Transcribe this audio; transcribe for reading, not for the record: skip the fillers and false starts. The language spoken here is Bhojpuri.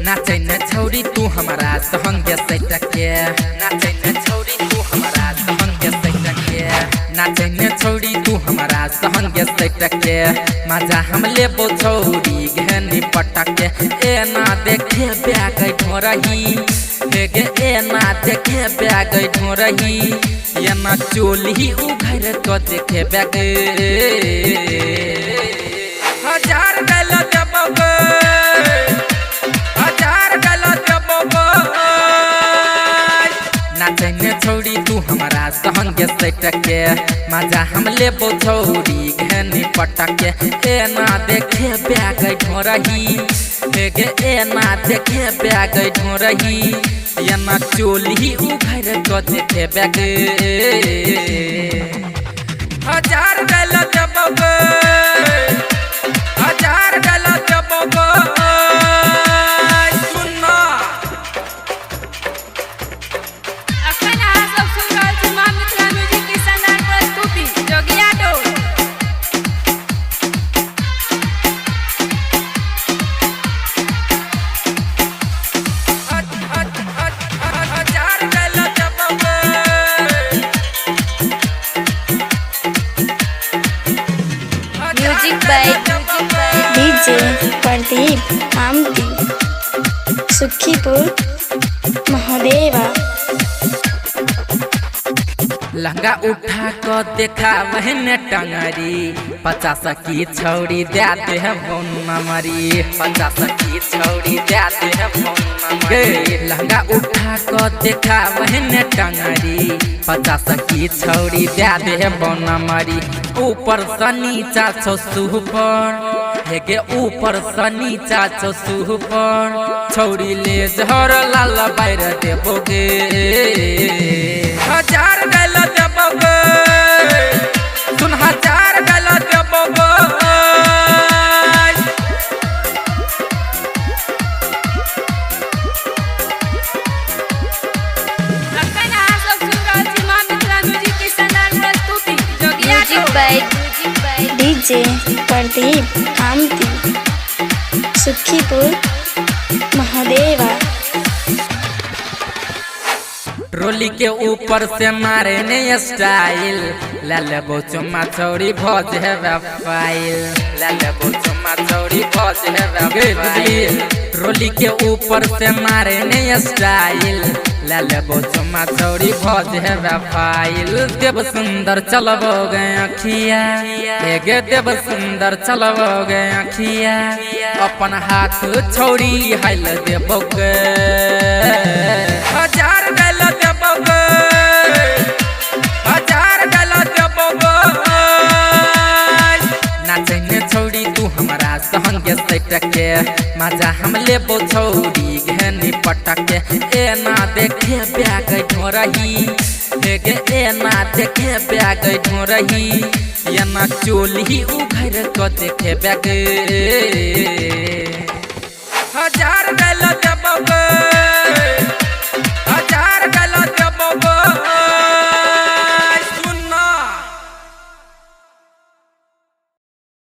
नाचे न छौरी तू हमारा संग सैटा के नाचे न छौरी तू हमारा संग सैटा के नाचे न छौरी तू हमारा संग सैटा के मजा हम लेबो छौरी गहनी पटके ए ना देखे बैग ढोरही गे ए ना देखे बैग ढोरही ये ना चोली उघर तो देखे बैग हजार गला देबो नाचे न छौरी तू हमारा संग सैटके मजा हम लेबो छौरी गहनी पटके ए ना देखे बैग ढोरही गे ए ना देखे बैग ढोरही ये ना चोली उघर तो देखे बैग हजार गला देबो हजार गला देबो DJ प्रदीप आमती सुखीपुर महादेवा लहंगा उठा को देखा वहने टंगरी 50 की छौरी देते हैं फोन नंबरी 50 की छौरी देते हैं फोन नंबरी लहंगा उठा को देखा वहने टंगरी 50 की छौरी देते हैं फोन नंबरी ऊपर से नीचा छो सुपर हेगे ऊपर से नीचा छो सुपर छौरी ले जहर लाल बाहर देबोगे हजार गला देबोगे सुन हजार गला देबोगे DJ प्रदीप आमती सुखीपुर महादेवा ट्रोली के ऊपर से मारे ने स्टाइल लाल चुम्मा छौरी भोज है फाइल लाल चुम्मा छौरी भोज है ट्रोली के ऊपर से मारे ने स्टाइल लाल चुम्मा छौरी भोज है फाइल देव सुंदर चलबोगे अखिया गे देव सुंदर चलबोगे अखिया अपन हाथ छौरी हाइल देबोगे हजार गला देबोगे हजार गला देबोगे नाचे न छौरी तू हमारा संग सैटके मजा हम लेबो छौरी गहनी पटके ए ना देखे बैग ढोरही गे ए ना देखे बैग ढोरही ये ना चोली उघर को देखे बैग हजार गला देबोगे